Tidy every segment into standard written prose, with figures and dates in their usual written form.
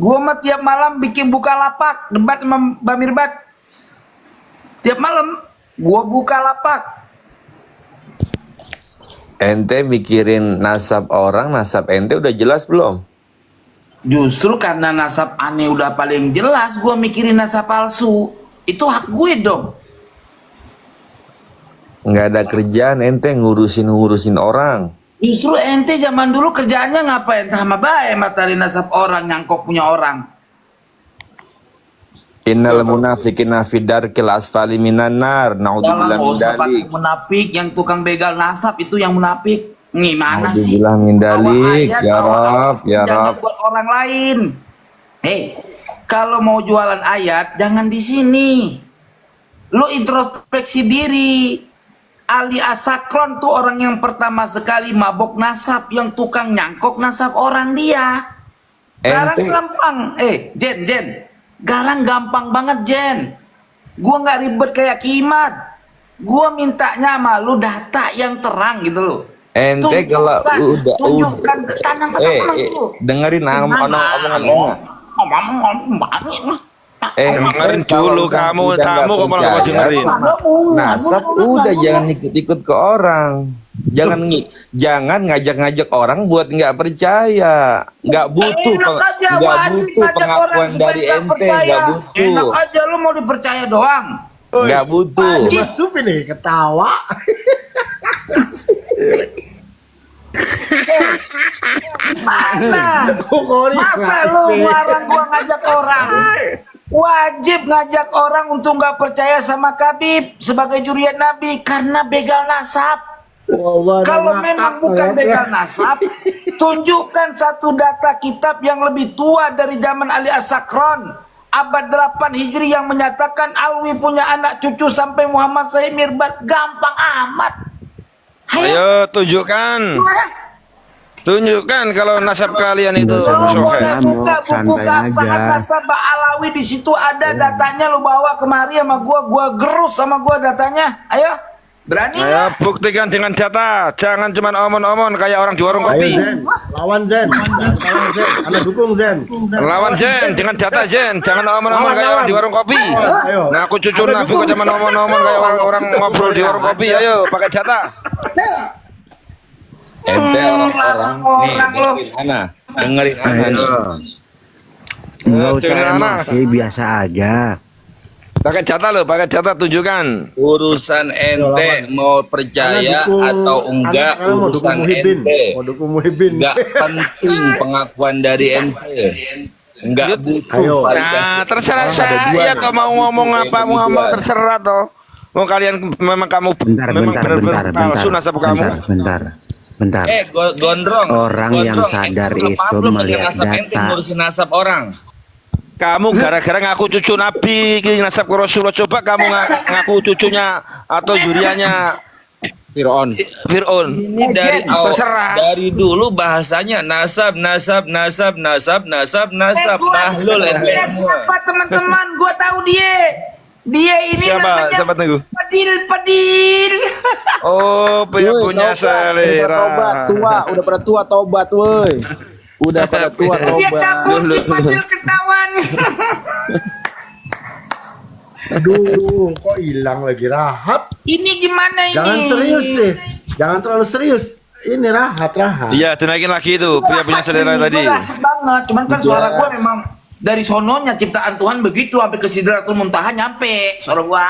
Gua mah tiap malam bikin buka lapak, debat sama Mbak Mirbat. Tiap malam gua buka lapak. Ente mikirin nasab orang, nasab ente udah jelas belum? Justru karena nasab aneh udah paling jelas, gua mikirin nasab palsu. Itu hak gue dong. Nggak ada kerjaan ente ngurusin orang. Justru ente zaman dulu kerjaannya ngapain sama bae matahari nasab orang, nyangkok punya orang. Innal munafiqina fi darkil asfali minan nar. Naudzubillah Nggak min usah pakai dalik. munafik, yang tukang begal nasab itu yang munafik. Gimana sih? Naudzubillah min dalik. Bawa ayat, Ya bawa Rab, ayat, ya jangan Rab. buat orang lain. Kalau mau jualan ayat jangan di sini. Lu introspeksi diri. Ali Asakron tuh orang yang pertama sekali mabok nasab, yang tukang nyangkok nasab orang dia. Garang Ente gampang. Jen. Garang gampang banget, Jen. Gua nggak ribet kayak Kimat. Gua mintanya sama lu data yang terang gitu loh. ente kalau Tunjukkan tanang tuh. dengerin omongan enak. Dengerin dulu kamu nggak kok malah percaya dengerin. sama nasab, udah jangan ikut-ikut ke orang. Jangan ngajak-ngajak orang buat nggak percaya. Nggak butuh pengakuan dari ente, nggak butuh. Enak aja lu mau dipercaya doang. Nggak butuh. Mas Supi nih ketawa. Masa lu larang gua ngajak orang? Wajib ngajak orang untuk nggak percaya sama Khabib sebagai jurian Nabi karena begal nasab. Kalau memang bukan begal nasab, tunjukkan satu data kitab yang lebih tua dari zaman Ali As-Sakron, abad 8 Hijri, yang menyatakan Alwi punya anak cucu sampai Muhammad Sahih Mirbat. Gampang amat. Ayo tunjukkan. Tunjukkan kalau nasab kalian itu Lu sahih. boleh buka buku santai keabsahan aja. nasab Alawi, di situ ada datanya, lu bawa kemari sama gua gerus sama gua datanya. Ayo, berani Ayo nggak? buktikan dengan data. Jangan cuma omon-omon kayak orang di warung Ayo kopi. Zen, lawan Zen. Lawan Zen. Anak dukung Zen. Lawan Zen dengan data Zen. Jangan omon-omon kayak orang di warung kopi. Ayo. Ngaku cucu Nabi kok cuma omon-omon kayak orang ngobrol di warung kopi. Ayo pakai data. Ente orang-orang nih, dengerin Ana nih. Nggak usah Dengan emosi, biasa aja. Pakai data loh, pakai data tunjukkan. Urusan ente mau percaya atau enggak, urusan ente. Mau dukung Muhibin. Enggak penting pengakuan dari ente. Enggak butuh Ayo. validasi. Nah, terserah saya toh mau ngomong apa, mau ngomong terserah toh. Mau kalian memang kamu memang benar-benar palsu nasab kamu. Bentar. Gondrong. Orang yang sadar ente itu belum melihat nasab ente, data. ngurusin nasab orang. Kamu gara-gara ngaku cucu Nabi, nasab ke Rasulullah, coba kamu ngaku cucunya atau juriannya Fir'aun. Ini dari dari dulu bahasanya nasab. Bahlul ente semua. Siapa teman-teman? Gua tahu dia. Dia ini namanya siapa tunggu? Padil. Oh, punya selera. Udah pada tua tobat woi. Udah pada tua Dia tobat. cabut di Padil ketahuan. Aduh, kok hilang lagi Rahat? Ini gimana ini? Jangan serius sih. Jangan terlalu serius. Ini Rahat. Iya, dinaikin lagi itu punya selera tadi. Gua asik banget, cuman kan suara gua memang dari sononya ciptaan Tuhan begitu, sampai ke Sidratul Muntaha nyampe suara gua.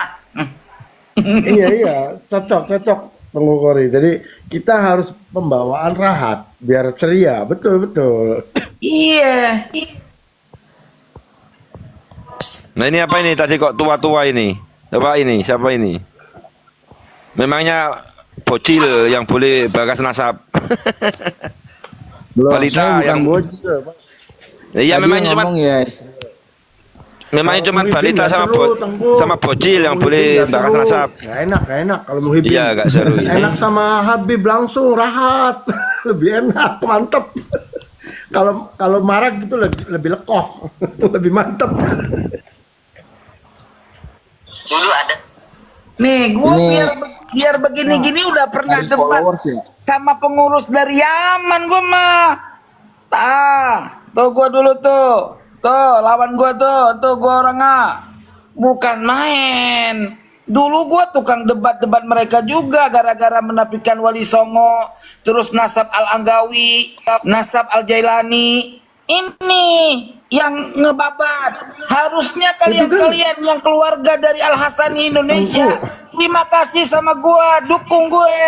Iya, cocok pengukuri. Jadi kita harus pembawaan Rahat biar ceria. Betul. Iya. Nah ini apa ini tadi kok tua-tua ini? Coba ini, siapa ini? Memangnya bocil yang boleh bagas nasab. Belum, Balita saya bukan yang- bocil. Iya memangnya cuma Kalau Muhyiddin balita nggak seru, Tengku. sama bocil yang Muhyiddin boleh nggak bagas seru. nasab. Nggak enak kalau Muhyiddin. Iya, nggak seru. Enak sama Habib langsung Rahat. Lebih enak, mantep. Kalau marah gitu lebih lekoh, lebih mantep. Nih, gua Ini- biar begini-gini udah pernah Dari debat followers ya? sama pengurus dari Yaman gua mah. Tuh gua dulu tuh. Tuh, lawan gua tuh gua orangnya bukan main. Dulu gua tukang debat-debat mereka juga gara-gara menafikan Wali Songo, terus Nasab Al-Anggawi, Nasab Al-Jailani. Ini yang ngebabat. Harusnya kalian-kalian yang keluarga dari Al-Hasani Indonesia, terima kasih sama gua, dukung gue.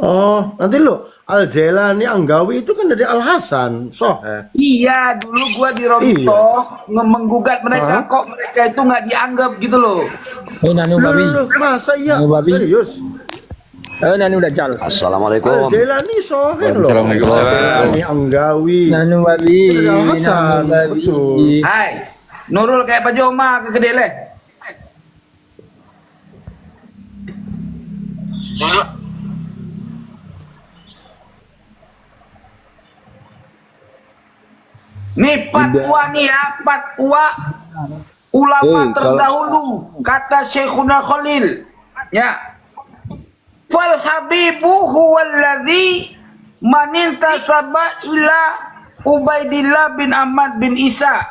Oh, nanti lo Al-Jailani Anggawi itu kan dari Al-Hasan, Sohe. Iya, dulu gua di Robito menggugat mereka, kok mereka itu nggak dianggap gitu loh. Nani babi. Loh, masa iya? Nani babi. Serius? Nani udah jal. Assalamualaikum. Al-Jailani Sohe loh. Al-Jailani Anggawi. Nani babi. Itu dari Al-Hasan, betul. Hai, Nurul kayak Pak Joma ke Kedele. Nih fatwa nih ya, fatwa ulama terdahulu, kata Syekhuna Khalil, ya. Fal habibu huwallazi man intasaba ila Ubaidillah bin Ahmad bin Isa.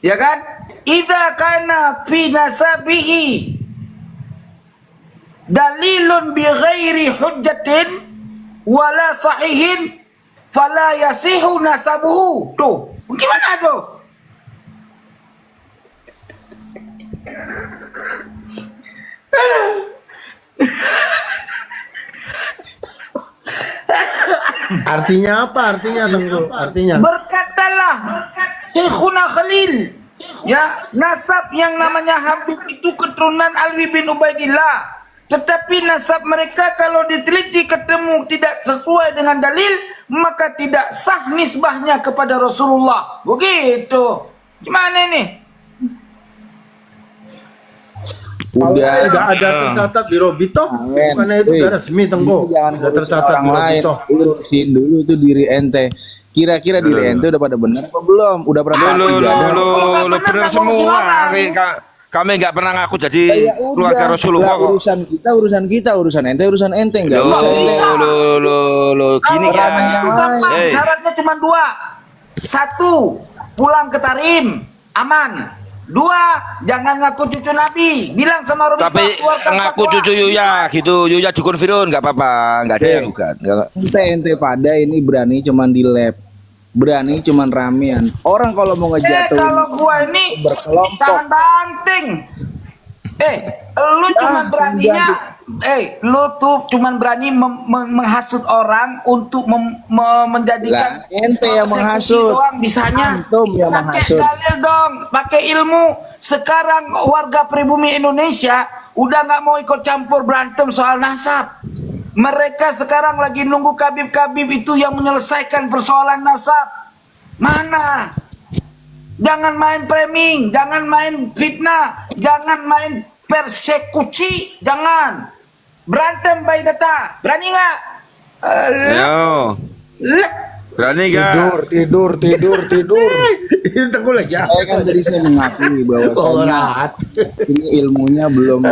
Ya kan? Idza kana fi nasabihi dalilun bi ghairi hujjatin wala sahihin fala yasihu nasabuhu. Tuh, gimana tuh? Artinya apa? Artinya Tengku? Artinya? Berkatalah Syekhuna Khalil, ya, nasab yang namanya Habib itu keturunan Alwi bin Ubaidillah. Tetapi nasab mereka kalau diteliti ketemu tidak sesuai dengan dalil, maka tidak sah nisbahnya kepada Rasulullah. Begitu. Gimana ini? Udah. Tidak ada tercatat di Robito, bukannya itu udah resmi Tengku. Jangan Udah tercatat orang di lain. Robito. Urusin dulu itu diri ente. Kira-kira diri ente udah pada bener apa belum? Udah pernah Lu tidak ada? bener semua. Kami nggak pernah ngaku jadi Ya keluarga udah, Rasulullah kok. urusan ente, urusan ente nggak Lo, usah. gini Kalau kan. itu gampang, Eh. syaratnya cuma dua. Satu, pulang ke Tarim, aman. Dua, jangan ngaku cucu Nabi. Bilang sama Robito, Tapi keluarkan ngaku fatwa. cucu Yuya gitu, Yuya dukun Firun nggak apa-apa, nggak ada yang bukan. Ente pada ini berani cuman di lab, berani cuman ramean. Orang kalau mau ngejatuhin Kalau gua ini berkelompok. jangan banting. Lu cuman beraninya, lu tuh cuman berani menghasut orang untuk menjadikan Lah, ente yang persekusi menghasut. doang bisanya. Antum yang Pakai menghasut. dalil dong, pakai ilmu. Sekarang warga pribumi Indonesia udah nggak mau ikut campur berantem soal nasab. Mereka sekarang lagi nunggu Kabib-Kabib itu yang menyelesaikan persoalan nasab. Mana? Jangan main framing, jangan main fitnah, jangan main persekusi, jangan. Berantem by data. Berani nggak? Yo, berani nggak? Tidur. Itu Tengku lagi ya. Saya kan tadi saya mengakui bahwa Rahat. ini ilmunya belum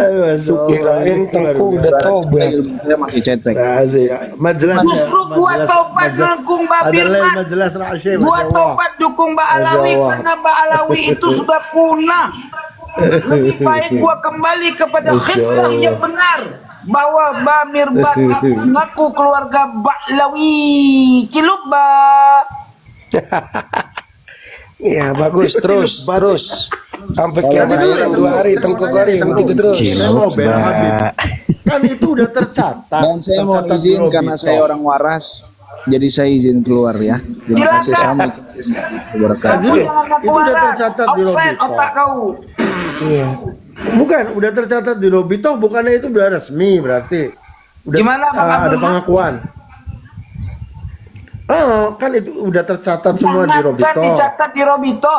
Kirain Tengku udah tobat. ilmu saya masih cetek. Rahasia. Majelas. Justru gua tobat dukung Mbak Ada lain Firman. majelas rahasia. Gua Masya Allah. tobat dukung Mbak Alawi Allah. karena Mbak Alawi itu sudah punah. Lebih baik gua kembali kepada khidmah yang benar, bahwa Mbak Mirbat ngaku keluarga Mbak Alawi. Cilup, Mbak. Ya bagus terus. Sampai kiamat orang 2 hari Tengku Karim gitu terus. Saya mau bela Habib. Kan itu udah tercatat. Dan saya mau Tercatat di izin Robito. karena saya orang waras, jadi saya izin keluar ya. Terima kasih. Silakan. Assalamualaikum. Kamu jangan ngaku itu udah waras. tercatat di Offset Robito. otak kau. Iya. Bukan, udah tercatat di Robito, bukannya itu udah resmi berarti. Udah, Gimana, Bang ada Abdul? pengakuan. Oh, kan itu udah tercatat semua di Jangan Robito. dicatat di Robito.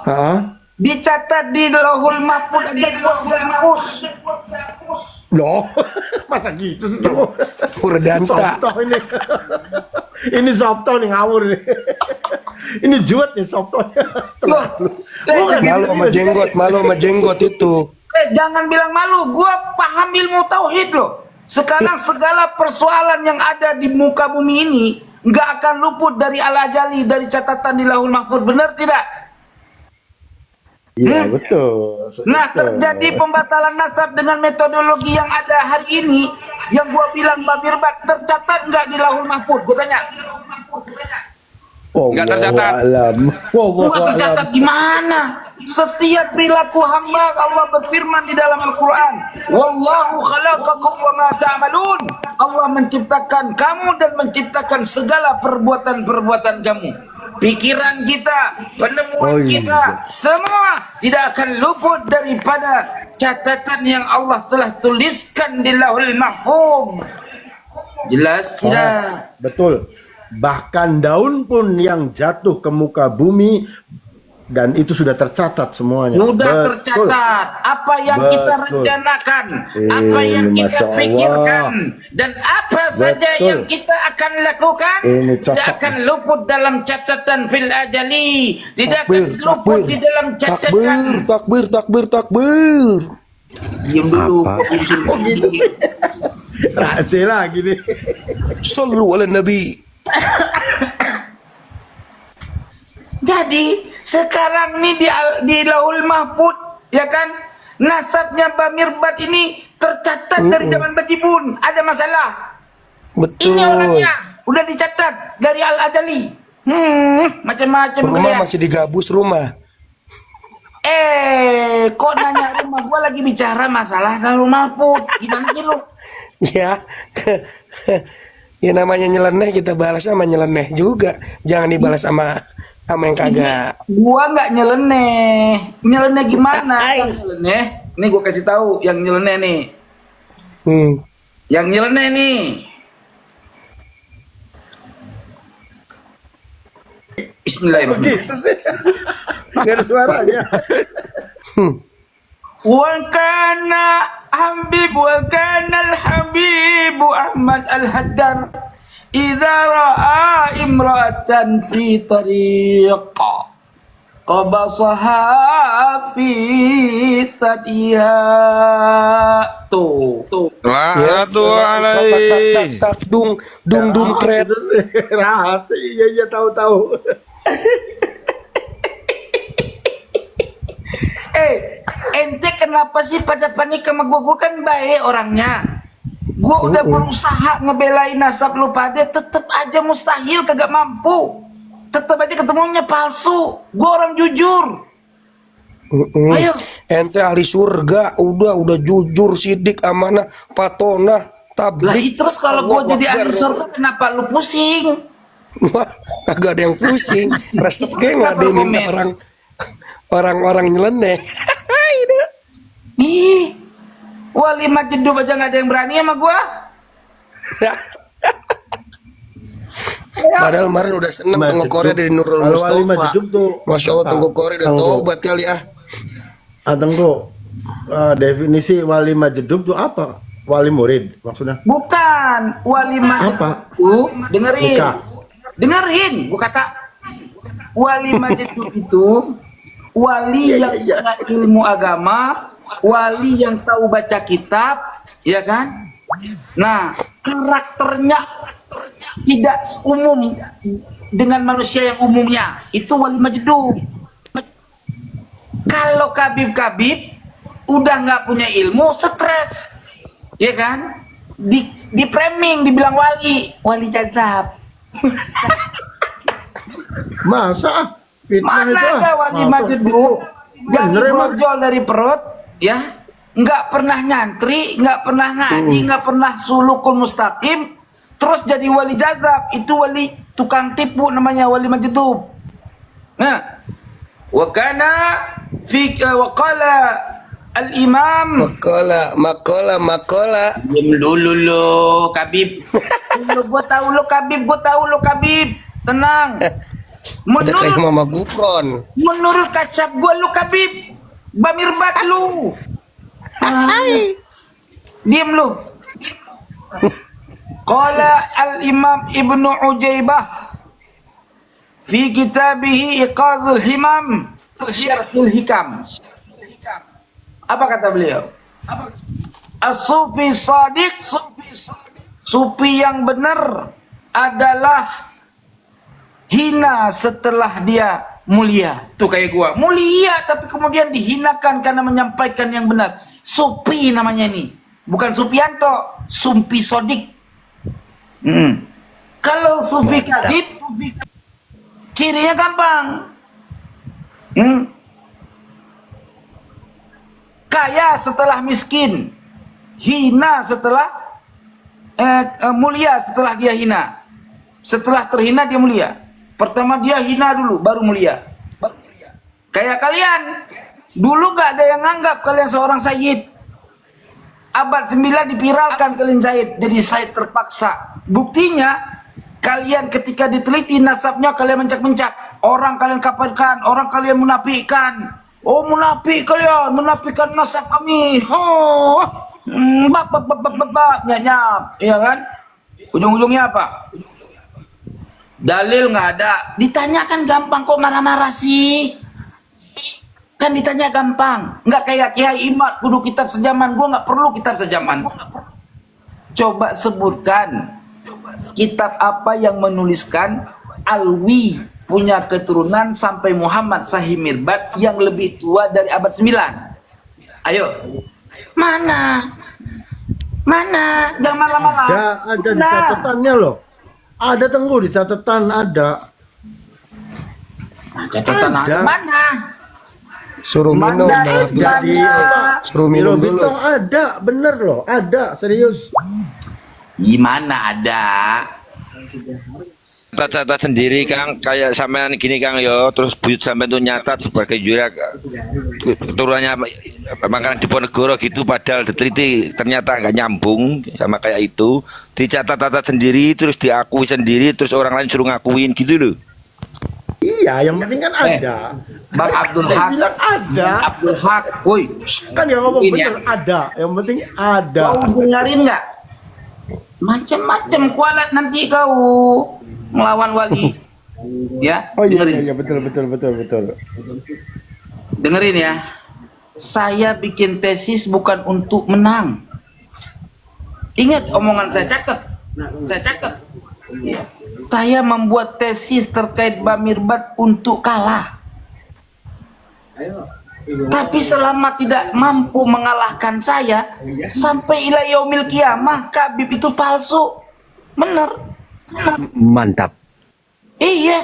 Hah? Dicatat di Lauhul Mahfuz aja gua bisa hapus. Loh, masa gitu sih tuh? Purdanta. Softo ini. Ini Softo nih ngawur nih. Ini juet nih Softo. Loh, Bukan, Malu sama jenggot itu. jangan bilang malu, gua paham ilmu tauhid loh. Sekarang segala persoalan yang ada di muka bumi ini nggak akan luput dari al-ajali, dari catatan di Lauhul Mahfuz. Benar tidak? Iya, betul. Nah, terjadi pembatalan nasab dengan metodologi yang ada hari ini, yang gua bilang Mbak Mirbat, tercatat nggak di Lauhul Mahfuz? Gua tanya. Nggak tercatat. Nggak tercatat gimana? Setiap perilaku hamba Allah berfirman di dalam Al-Quran, Wallahu khalaqakum wa ma ta'malun. Allah menciptakan kamu dan menciptakan segala perbuatan-perbuatan kamu. Pikiran kita, penemuan kita, semua tidak akan luput daripada catatan yang Allah telah tuliskan di Lauhul Mahfuz. Jelas tidak? Betul. Bahkan daun pun yang jatuh ke muka bumi dan itu sudah tercatat semuanya. Sudah Betul. tercatat apa yang kita Betul. rencanakan, apa yang kita Masya Allah. pikirkan, dan apa saja Betul. yang kita akan lakukan Ini tidak cocok. akan luput dalam catatan fil ajali, tidak Takbir, akan luput takbir. di dalam catatan. Takbir. Diam dulu. Oh gitu. Rahasia lagi nih. Sallu ala Nabi. Jadi sekarang nih di Lauhul Mahfuz, ya kan, nasabnya Mbak Mirbat ini tercatat dari zaman Bajibun. Ada masalah. Betul. Ini orangnya udah dicatat dari Al-Ajali. Macam-macam Rumah kalian. masih digabus rumah. Kok nanya rumah? Gua lagi bicara masalah Lauhul Mahfuz. Gimana sih lu? Ya. Ya namanya nyeleneh kita balas sama nyeleneh juga. Jangan dibalas sama yang kagak. Gua nggak nyeleneh. Nyeleneh gimana? Yang nyeleneh. Nih gua kasih tahu yang nyeleneh nih. Yang nyeleneh nih. Bismillahirrahmanirrahim. Gitu sih. Nggak ada suaranya. Wa kana Habib wa kana al-Habib Ahmad al-Haddar idza ra'a imra'atan fi tariq qabasaha fi thadiha. Tuh. La'natu alaihi. Tak dung kret. Itu sih. Rahat. Iya tahu. Ente kenapa sih pada panik sama gua kan baik orangnya. Gua udah berusaha ngebelain nasab lu pada, tetep aja mustahil, kagak mampu. Tetep aja ketemunya palsu. Gua orang jujur. Ayo. Ente ahli surga, udah jujur, sidik, amanah, patona, Lah tablik. terus kalau gua Allah jadi ahli Akbar. surga kenapa lu pusing? Wah, agak ada yang pusing. Resepnya ngadenin orang-orang nyeleneh. Ih, wali majedub aja nggak ada yang berani sama gua. Padahal kemarin udah seneng Majedub. tenggokore dari Nurul Kalau wali Mustafa. majedub tuh Masya Allah apa? tenggokore udah Tengku. tobat kali ah. Tengku, definisi wali majedub tuh apa? Wali murid maksudnya? Bukan wali majedub. Apa? Dengerin. Nikah. Dengerin, gua kata wali majedub itu wali yang punya ilmu agama, wali yang tahu baca kitab, ya kan? Nah, karakternya tidak umum dengan manusia yang umumnya. Itu wali majdub. Kalau kabib-kabib udah nggak punya ilmu, stres, ya kan? Di framing, dibilang wali jadab. Masa? Fitnah Mana itu ah. ada wali Masa? majedub yang Bener emang. brojol dari perut, ya, nggak pernah nyantri, nggak pernah ngaji, nggak pernah sulukul mustaqim, terus jadi wali jazab. Itu wali tukang tipu, namanya wali majedub. Nah, wakana fi waqala al-imam. Makola. Diam dulu lo, Kabib. Gua tahu lo Kabib. Tenang. Ada kayak Mama Gufron. Menurut kacap gua lu Kabib, Bamirbat lu. Diam lu. Qala al-Imam Ibnu Ujaibah fi kitabih Iqazul Himam Syarhul Hikam. Apa kata beliau? As-Sufi Sadiq Sufi yang benar adalah hina setelah dia mulia. Tuh kayak gua, mulia tapi kemudian dihinakan karena menyampaikan yang benar. Sufi namanya ini, bukan Supianto, Sumpi Sodik. Kalau Sufi Kadib, cirinya gampang. Kaya setelah miskin, hina setelah mulia setelah dia hina. Setelah terhina dia mulia. Pertama dia hina dulu, baru mulia. Kayak kalian, dulu gak ada yang nganggap kalian seorang sayyid. Abad 9 dipiralkan kalian sayyid, jadi sayyid terpaksa. Buktinya, kalian ketika diteliti nasabnya kalian mencak-mencak. Orang kalian kafirkan, orang kalian munafikkan. Oh munafik kalian, menafikan nasab kami. Oh, nyap, ya kan? Ujung-ujungnya apa? Dalil nggak ada. Ditanyakan gampang, kok marah-marah sih? Kan ditanya gampang. Nggak kayak Kiai Imad kudu kitab sejaman. Gua nggak perlu kitab sejaman. Coba sebutkan kitab apa yang menuliskan Alwi punya keturunan sampai Muhammad Sahih Mirbad yang lebih tua dari abad 9. Ayo. Mana? Jangan malah-malah. Ya, ada di catatannya loh. Ada Tengku di catatan ada. Catatan ada. Mana? Suruh minum, Mana Bang Abdul. Jadi Suruh minum dulu. Bintang ada, bener loh, ada serius. Gimana ada? Catat sendiri Kang, kayak sampean gini Kang yo, terus buyut sampean tuh nyatat sebagai jurag keturunannya makanan Diponegoro gitu, padahal diteliti ternyata nggak nyambung sama kayak itu, dicatat-catat sendiri terus diakui sendiri terus orang lain suruh ngakuin gitu loh. Iya, yang penting kan ada. Bang Abdul Saya Haq, bilang ada. Abdul Haq, woi, Kan yang ngomong Ini bener ada. Yang penting ada. kau dengerin nggak? Macam-macam kualat nanti kau melawan wali. Ya, Oh iya, dengerin. iya betul. Dengerin ya. Saya bikin tesis bukan untuk menang. Ingat omongan saya, catat. Saya catat. Ya. Saya membuat tesis terkait Bamirbat untuk kalah. Tapi selama tidak mampu mengalahkan saya, sampai ila yaumil kiamah, Khabib itu palsu. Bener. Mantap. Iya.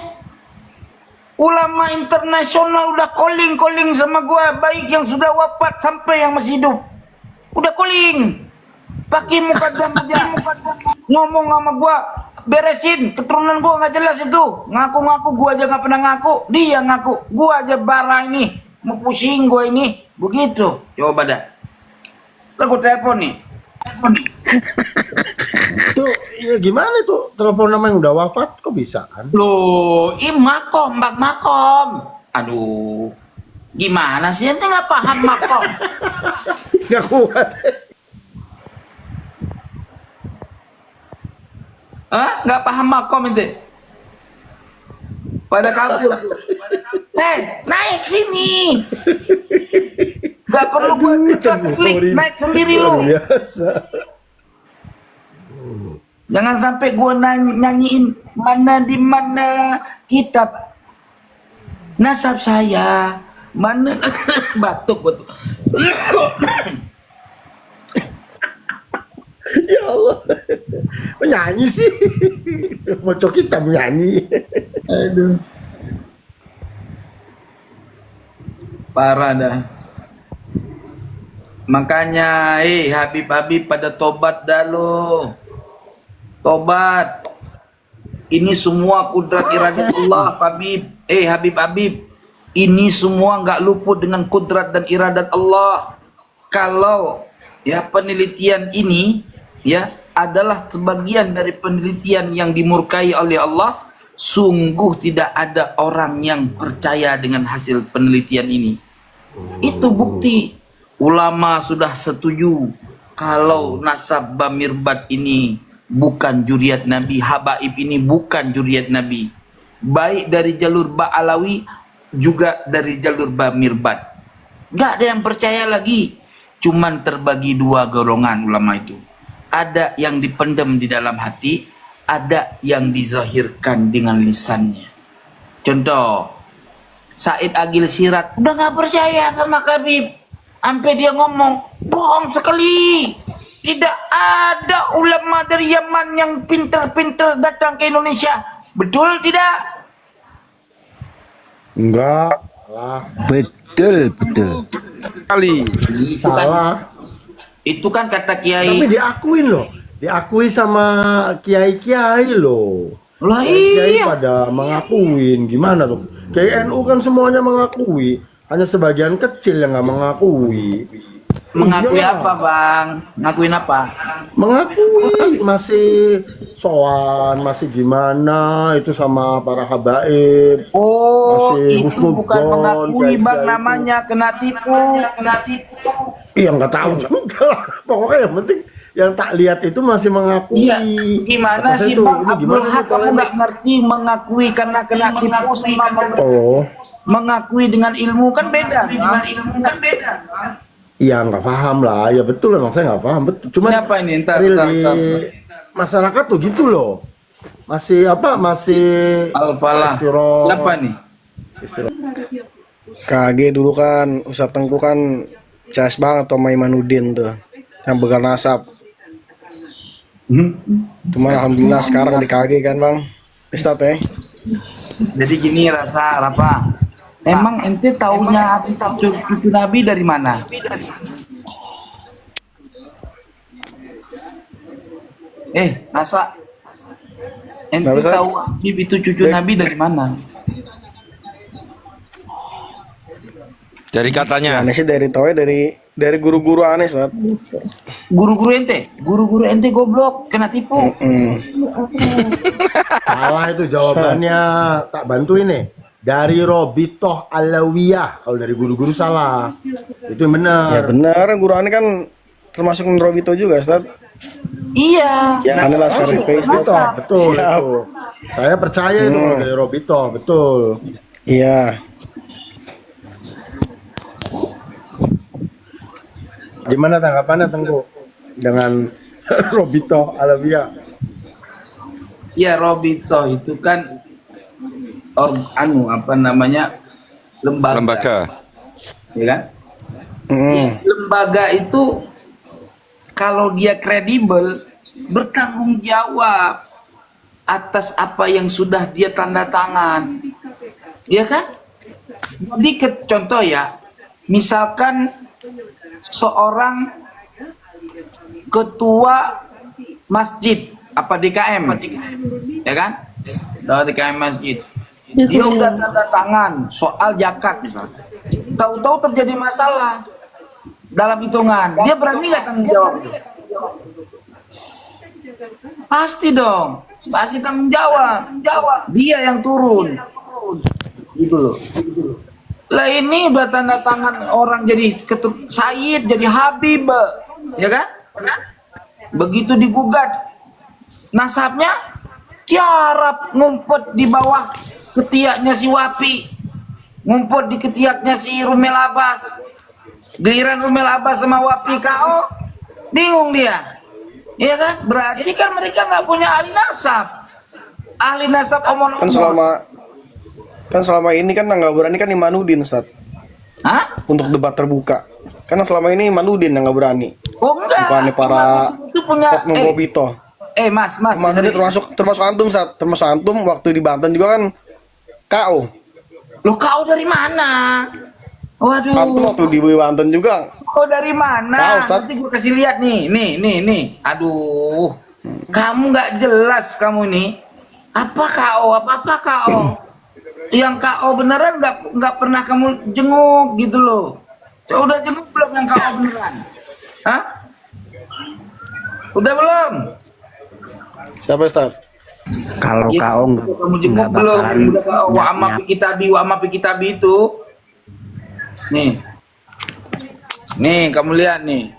Ulama internasional udah calling sama gua, baik yang sudah wafat sampai yang masih hidup. Udah calling. Pakai mukadam aja. Ngomong sama gua, beresin keturunan gua nggak jelas itu. Ngaku-ngaku gua aja nggak pernah ngaku, dia ngaku. Gua aja bara ini, mau pusing gua ini. Begitu. Coba dah. Lagu telepon nih. Tuh, ya gimana tuh telepon nama yang udah wafat kok bisa kan? Loh, makom, Bang Makom. Aduh, gimana sih? Ente nggak paham makom? Gak kuat. Hah? Nggak paham makom ente? Pada kabur. Naik sini. Nggak perlu gue klik, naik sendiri Luar lu. biasa. Jangan sampai gue nyanyiin mana di mana kitab nasab saya, mana batuk betul. Ya Allah. Menyanyi sih. Bocok kita menyanyi. Aduh. Parah dah. Makanya, Habib-Habib pada tobat dah lo. Tobat. Ini semua kudrat iradat Allah, Habib. Habib-Habib. Ini semua nggak luput dengan kudrat dan iradat Allah. Kalau ya penelitian ini ya adalah sebagian dari penelitian yang dimurkai oleh Allah, sungguh tidak ada orang yang percaya dengan hasil penelitian ini. Itu bukti. Ulama sudah setuju kalau nasab Bamirbat ini bukan juriat Nabi, Habaib ini bukan juriat Nabi. Baik dari jalur Ba'alawi juga dari jalur Bamirbat. Gak ada yang percaya lagi. Cuman terbagi dua golongan ulama itu. ada yang dipendam di dalam hati, ada yang dizahirkan dengan lisannya. Contoh, Said Agil Sirat udah nggak percaya sama Khabib, sampai dia ngomong bohong sekali. Tidak ada ulama dari Yaman yang pinter-pinter datang ke Indonesia. Betul tidak? Enggak. Salah. Betul, betul. Kali. Salah. Itu kan kata Tapi Kiai. diakuin loh. Diakui sama kiai-kiai loh. Lah Kiai iya. pada mengakuin. Gimana tuh? Kiai NU kan semuanya mengakui. Hanya sebagian kecil yang nggak mengakui. Mengakui Iya. apa, Bang? Ngakuin apa? Mengakui masih sowan, masih gimana itu sama para habaib. Oh, Masih itu husnudon, bukan mengakui, kayak Bang, gitu. namanya kena tipu. Iya nggak tahu juga lah. Pokoknya yang penting yang tak lihat itu masih mengakui. Iya, gimana Kata saya sih, tuh, Bang ini Abdul gimana sih Haq, kamu kalian? nggak ngerti mengakui karena kena tipu sama Oh, mengakui dengan ilmu kan beda, Bang. iya nggak paham lah. Ya betul emang saya nggak paham. Betul. Cuman Ini apa ini? Ntar, real ntar, di ntar. masyarakat tuh gitu loh. Masih apa? Masih Al-Falah. Istiro- Siapa nih? KG dulu kan Ustadz Tengku kan CS banget sama Imanuddin tuh yang begal nasab. Cuman alhamdulillah sekarang di KG kan Bang Ustadz ya. Jadi gini Rafa. Emang ente taunya cucu Nabi dari mana? Rasa. Ente Nggak bisa. tahu Habib itu cucu Nabi dari mana? Dari katanya. Aneh sih dari tau ya dari guru-guru aneh Ustadz. Guru-guru ente goblok, kena tipu. salah itu jawabannya. Tak bantu ini. Dari Robitoh Alawiyah. Kalau dari guru-guru salah. Itu yang Ya benar. benar guru aneh kan termasuk Nurobito juga Ustadz. Iya. Ya aneh lah sekarang Robitoh, Ustadz. betul Siap. itu. Saya percaya itu kalau dari Robitoh, betul. Iya. Gimana tanggapannya Tengku dengan Robitoh Alawiyah? Ya Robito itu kan lembaga. Ya kan? Lembaga itu kalau dia kredibel bertanggung jawab atas apa yang sudah dia tanda tangan. Ya kan? Jadi contoh ya, misalkan seorang ketua masjid apa DKM, ya kan? DKM masjid. Dia udah tanda tangan soal zakat misalnya. Tahu-tahu terjadi masalah dalam hitungan, dia berani nggak tanggung jawab itu? Pasti dong, pasti tanggung jawab. Dia yang turun, gitu loh. Lah ini udah tanda tangan orang jadi Said, jadi Habib, ya kan? Begitu digugat nasabnya, tiarap ngumpet di bawah ketiaknya si Wapi, ngumpet di ketiaknya si Rumel Abbas. Giliran Rumel Abbas sama Wapi KO, bingung dia, ya kan? Berarti kan mereka nggak punya ahli nasab. Ahli nasab omong-omong. Kan selama ini kan nggak berani kan Imanuddin Ustadz Hah? untuk debat terbuka. Karena selama ini Imanuddin yang nggak berani. Oh enggak. Bukannya para Itu punya oknum Robito. Mas. Imanuddin termasuk antum Ustadz. Termasuk antum waktu di Banten juga kan KO. Lo kau dari mana? Waduh. Antum waktu di Banten juga. Kau dari mana? Tahu, Ustaz. Nanti gue kasih lihat nih. Aduh. Kamu nggak jelas kamu nih. Apa KO? Apa KO? Yang KO beneran nggak pernah kamu jenguk gitu loh. Udah jenguk belum yang KO beneran? Hah? Udah belum? Siapa Ustadz? Kalau Iya, kau kamu jenguk nggak belum? bakalan Udah KO wa amma fi kitabi itu. Nih kamu lihat nih.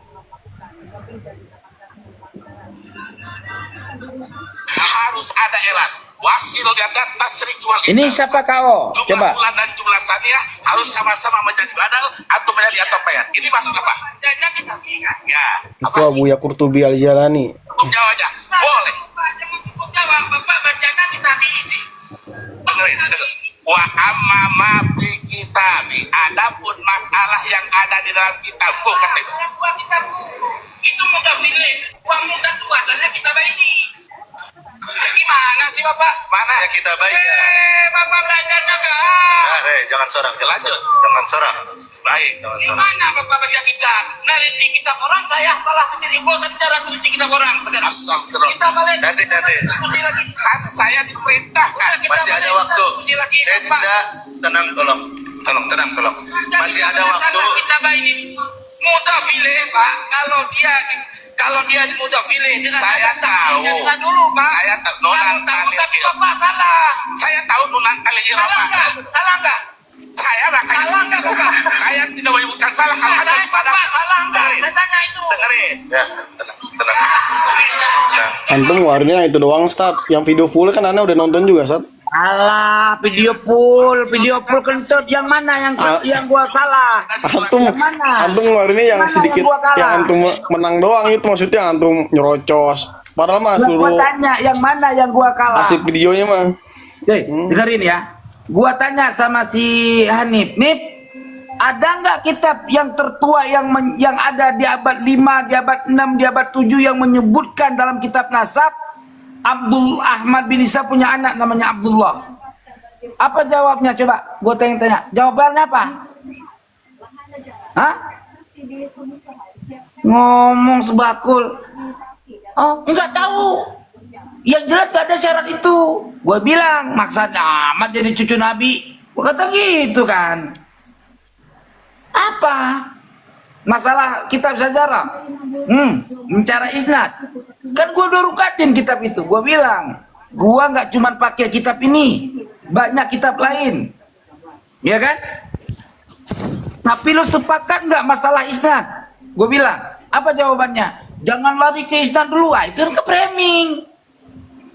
Harus ada elat. Wasil data tasrikual Ini siapa kau? jumlah Coba. bulan dan jumlah saniyah harus sama-sama menjadi badal atau menjadi atau bayat. Ini maksud apa? Ya, Itu Abu Yakur Tubi Al-Jalani. cukup jawabnya. Boleh. Cukup jawab, Bapak bacanya kita ini. Dengerin. Wa amma ma fi kitabi. Adapun masalah yang ada di dalam kitabku kata itu. Itu mudah pilih. Uang mudah tua, karena kita ini. Gimana sih Bapak? Mana ya kita baik ya? Bapak belajarnya enggak? Jangan sorang. Lanjut. Jangan sorang. Baik, jangan sorang. Gimana Bapak baca kitab? Neliti kitab orang, saya salah sendiri. Gua bicara neliti kitab orang. Sekarang astagfirullah. Kita balik. Nanti. Diskusi lagi. Kan saya diperintahkan. Masih ada waktu. Diskusi lagi. Tidak. Tenang, tolong. Tolong. Masih ada waktu. Kita ini mudah pilih Pak. Kalau dia mudah pilih dengan saya tahu. Dulu Pak. Saya tahu. Tapi Bapak salah. Saya tahu nunan kali salah enggak? Saya enggak Bapak. Saya tidak menyebutkan salah. Kalau ada salah enggak? Saya tanya itu. Dengerin. Ya, tenang. Antum warnanya itu doang, Ustaz. Yang video full kan Anda udah nonton juga, Ustaz. Alah, video full kentut. Yang mana yang gua salah? Antum warnanya yang Mana sedikit yang gua kalah? yang antum menang doang itu maksudnya antum nyerocos. Padahal mah Gua suruh tanya yang mana yang gua kalah. asik videonya mah. Dengerin ya. Gua tanya sama si Hanif, Nip, ada nggak kitab yang tertua yang ada di abad 5, di abad 6, di abad 7 yang menyebutkan dalam kitab nasab Abdul Ahmad bin Isa punya anak namanya Abdullah? Apa jawabnya coba? Gua tanya. Jawabannya apa? Hah? Ngomong sebakul. Oh, enggak tahu. Yang jelas gak ada syarat itu. Gue bilang, maksud amat jadi cucu Nabi. Gue kata gitu kan. Apa? Masalah kitab sejarah. Mencari isnad. Kan gue udah rukatin kitab itu. Gue bilang, gue gak cuma pakai kitab ini. Banyak kitab lain. Ya kan? Tapi lu sepakat gak masalah isnad? Gue bilang, apa jawabannya? Jangan lari ke isnad dulu. Itu kan ke framing.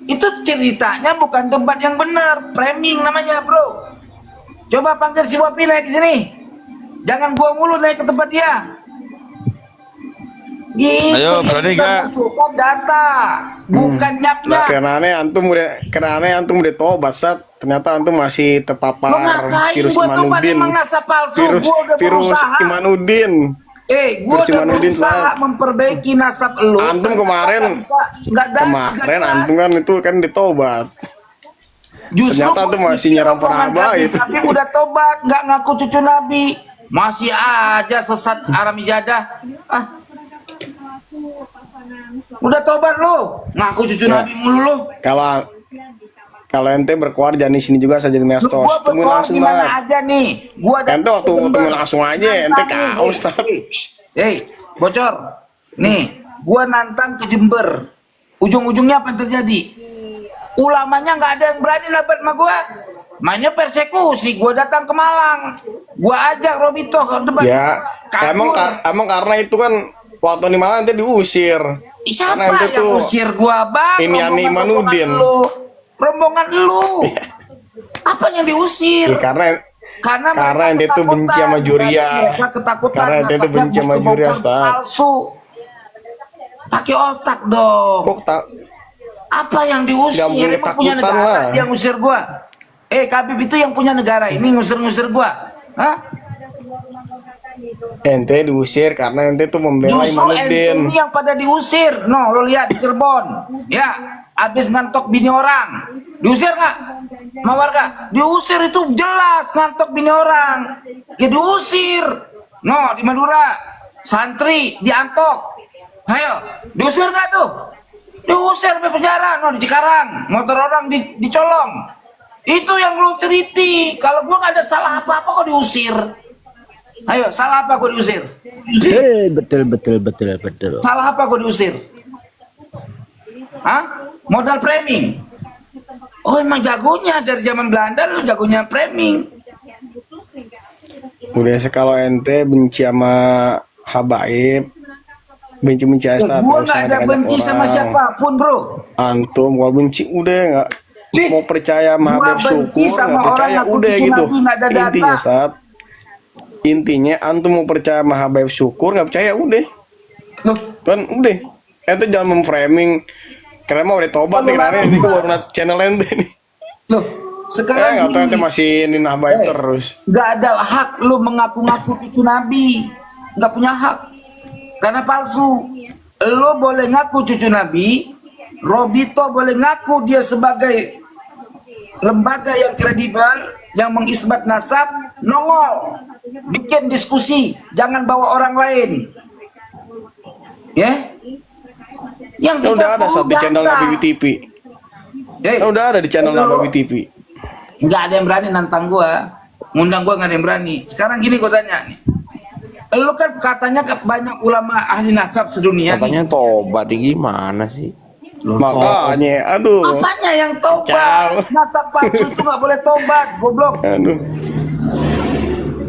Itu ceritanya bukan debat yang benar, framing namanya bro. Coba panggil si Wapi naik ke sini. Jangan gua mulu naik ke tempat dia. Gitu. Ayo, berani gak? Bukan data, bukan nyap-nyap. Karena antum udah tobat, Ustaz. Ternyata antum masih terpapar Ngapain virus gua tobat Imanuddin. emang nasa palsu. Gua udah Virus berusaha. Imanuddin. Gua udah Imanuddin, berusaha Ustaz. memperbaiki nasab lu. Antum kemarin antum kan itu kan ditobat. Justru Ternyata tuh masih nyerang para habaib. Tapi udah tobat, nggak ngaku cucu Nabi. Masih aja sesat Aram Ijadah. Udah tobat lu, ngaku cucu Nabi mulu lu. Kalau ente berkuar jangan di sini juga saja di Mestos. Gua Temuin berkuar langsung gimana lah. aja nih. Gua Ente waktu temuin langsung aja, ente kau Ustaz. Bocor. Nih, gua nantang ke Jember. Ujung-ujungnya apa yang terjadi? Ulamanya nggak ada yang berani labat sama gua. Mainnya persekusi. Gua datang ke Malang. Gua ajak Robito ke debat. Ya, emang karena itu kan waktu di Malang ente diusir. Siapa Karena ente yang usir gua, Bang? Ini Yani Imanuddin. Rombongan lu. Apa yang diusir? Ya, karena ente tuh benci sama Juria. Karena ente tuh benci sama Juria, Ustaz. Palsu. Pakai otak dong. Kok tak Apa yang diusir? Nggak boleh Emang punya takutan negara lah. dia ngusir gua. Kabib itu yang punya negara ini ngusir-ngusir gua. Hah? ente diusir karena ente tuh membela Justru Imanuddin. ini yang pada diusir. No, lo lihat di Cirebon. Ya, habis ngantok bini orang. Diusir nggak? Mawar nggak? Diusir itu jelas ngantok bini orang. Ya diusir. No, di Madura. Santri diantok. Ayo, diusir nggak tuh? Diusir ke penjara. No, di Cikarang. Motor orang dicolong. Itu yang lu ceriti. Kalau gua nggak ada salah apa-apa kok diusir. Ayo, salah apa gua diusir? Betul. Salah apa gue diusir? Hah? Modal framing. Oh emang jagonya dari zaman Belanda lu jagonya framing. Udah kalau ente benci sama habaib, benci Gue nggak ada benci sama siapapun bro. Antum kalau benci udah nggak Cik, mau percaya sama gua Habib benci syukur, sama nggak orang percaya ngaku udah cucu gitu. Nabi, nggak ada data. Intinya Ustaz, intinya antum mau percaya sama Habib syukur, nggak percaya udah. Loh, Kan udah. Ente jangan memframing. Karena mau udah tobat nih, karena ini gue baru liat channel ente nih. loh, sekarang Nggak tahu ente gini, masih ninah baik terus. nggak ada hak lu mengaku-ngaku cucu Nabi, nggak punya hak, karena palsu. Lu boleh ngaku cucu Nabi, Robito boleh ngaku dia sebagai lembaga yang kredibel, yang mengisbat nasab, nongol, bikin diskusi, jangan bawa orang lain. Ya? Yang Kan udah ada saat di channel data. Nabi TV. Eh, Kan udah ada di channel lu- Nabi TV. nggak ada yang berani nantang gua, ngundang gua nggak ada yang berani. Sekarang gini gua tanya nih, lu kan katanya banyak ulama ahli nasab sedunia nih. tobat gimana sih? Makanya, aduh. Apanya yang tobat? Kacau. Nasab palsu itu nggak boleh tobat, goblok. Aduh.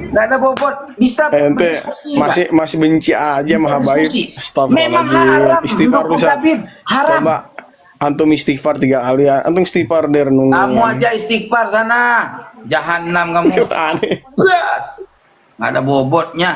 Nggak ada bobot, bisa Ente berdiskusi. masih benci aja sama Habaib. Berdiskusi. Memang haram Astagfirullahaladzim. Istighfar dukung Ustaz. Habib, haram. Coba antum istighfar 3 kali ya. Antum istighfar deh renungan. Kamu aja istighfar sana, jahanam kamu. Aneh. Yes. Nggak ada bobotnya.